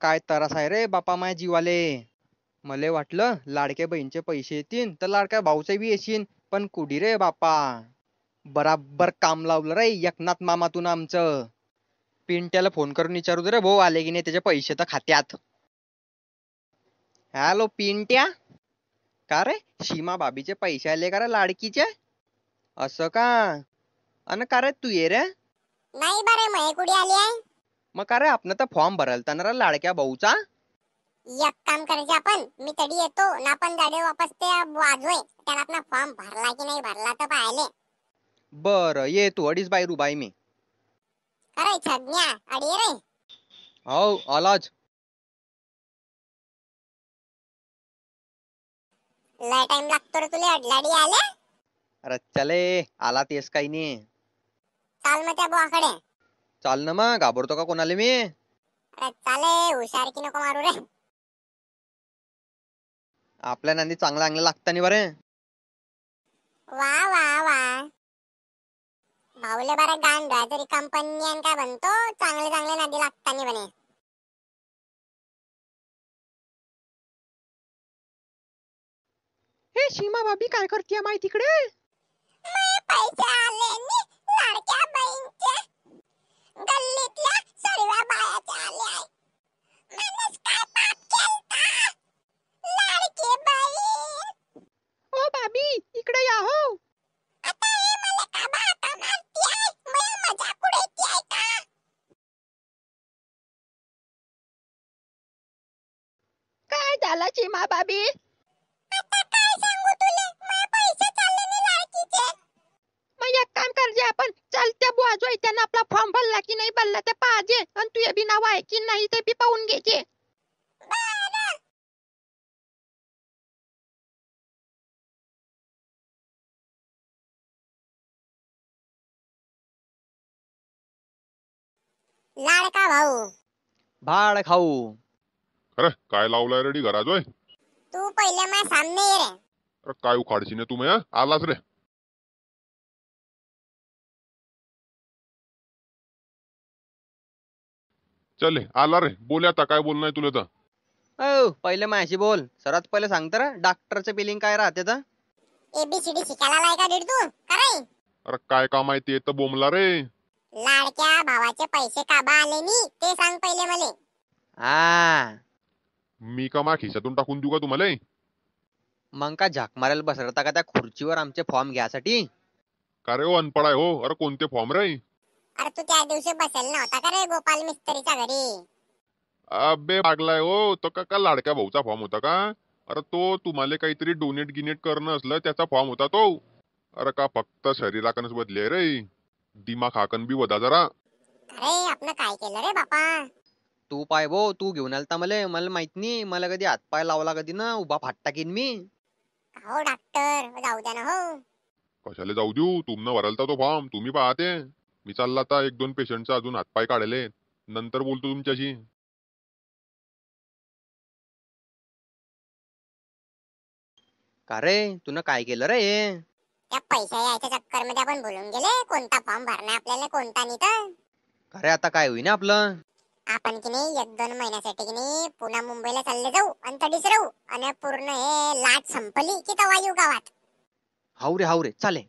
काय त्रास आहे रे बापा माझ्या जीवाले. मले वाटलं लाडक्या बहीणचे पैसे येतील तर लाडक्या भाऊचे बी येशील, पण कुडी रे बापा. बराबर काम लावलं रे एकनाथ मामातून आमचं. पिंट्याला फोन करून विचारू दे रे भाऊ आले की नाही त्याचे पैसे तर खात्यात. हॅलो पिंट्या. का रे सीमा भाभीचे पैसे आले का रे लाडकीचे? असं का? अन का रे तू ये रे? नाही बरे मये कुठे आली आहे. मग का रे आपण तर फॉर्म भरलता ना रे लाडक्या भाऊचा. एक काम करायचे आपण, मी तडी येतो ना पण गाडी वापस ते वाजवे त्याला आपला फॉर्म भरला की नाही भरला तर पाहिले. बर ये तू अडीच बाय रुबाई मी. अरे छगन्या अडी रे. हो आलाच. लय टाइम लागतो रे तुले अडलाडी आले. अरे चले आला तेच काही नाही. चाल मग त्या बुवाकडे. चाल ना मग घाबरतो का कोणाले मी. अरे चाले हुशार की नको मारू रे. आपल्या नांदी चांगला चांगला लागता नाही बरे. वा वा वा भाऊले बरं गाण तरी कंपनी काय बनतो चांगले चांगले नदी लागतानी बने. हे सीमा भाभी काय करते माहिती तिकडे? पैसे आले नी लाडक्या बहीणचे गल्लीतल्या सर्व बायाचे आले आहे. माणूस काय पाप केलता लाडकी बहीण. ओ भाभी इकडे या हो. आता हे मला का बाता मारती आहे. मला मजा कुडेती आहे का? काय झालं सीमा भाभी? आता काय सांगू तुले माझे पैसे चालले नी लाडकीचे. मग एक काम करजे आपण चल त्या बुवाजो त्यानं आपला फॉर्म भरला की नाही भरला ते पाहिजे आणि तुझे बी नाव आहे की नाही ते बी पाहून घ्यायचे. बरं. लाडका भाऊ भाड खाऊ. अरे काय लावलाय रेडी घरात होय? तू पहिले माझ्या सामने ये रे. अरे काय उखाडशी ने तुम्ही आलाच रे. चले आला रे बोल आता काय बोलणार तुला तर. ओ पहिले माझ्याशी बोल. सर्वात पहिले सांगतं रे डॉक्टरचं बिलिंग काय राहते तर. एबीसीडी शिकायला लाय का दीड तू करे. अरे काय काम आहे ते तर बोंबला रे. लाडक्या भावाचे पैसे काबा आले नी ते सांग पहिले मले. हा मी का मा खिशातून टाकून देऊ का तुम्हाला? मग का झाक मारायला बसरता का त्या खुर्चीवर आमचे फॉर्म घ्यासाठी? का रे हो अनपड आहे हो. अरे कोणते फॉर्म रे? अरे तू त्या दिवशी बसेल नव्हता का रे गोपाल मिस्त्रीच्या घरी. अबे पागलाय हो तो का लाडक्या भाऊचा फॉर्म होता का? अरे तो तुम्हाला काहीतरी डोनेट गिनेट करणं असलं त्याचा फॉर्म होता तो. अरे का फक्त शरीराकनच बदले रे. दिमाग हाकन बी वदा जरा. अरे आपण काय केलं रे बापा. तू पाय भो तू घेऊन आलता मला माहित नाही. मला कधी हातपाय लावला कधी ना उभा फाट टाकीन मी. हो डॉक्टर जाऊ द्या ना हो. कशाला जाऊ देऊ तुमनं भरालता तो फॉर्म तुम्ही पाहते. मी चालला आता एक दोन पेशंटचा अजून हातपाय काढले नंतर बोलतो तुमच्याशी. का रे तुनं काय केलं रे? त्या पैसा यायच्या चक्कर मध्ये आपण भुलून गेले कोणता फॉर्म भरणं आपल्याला कोणता नाही तर. का रे आता काय होईना आपलं? आपण की नाही एक दोन महिन्यासाठी की नाही पुन्हा मुंबईला चालले जाऊ आणि तडीच राहू आणि पूर्ण हे लाट संपली की तवा येऊ गावात. हाऊ रे चाले.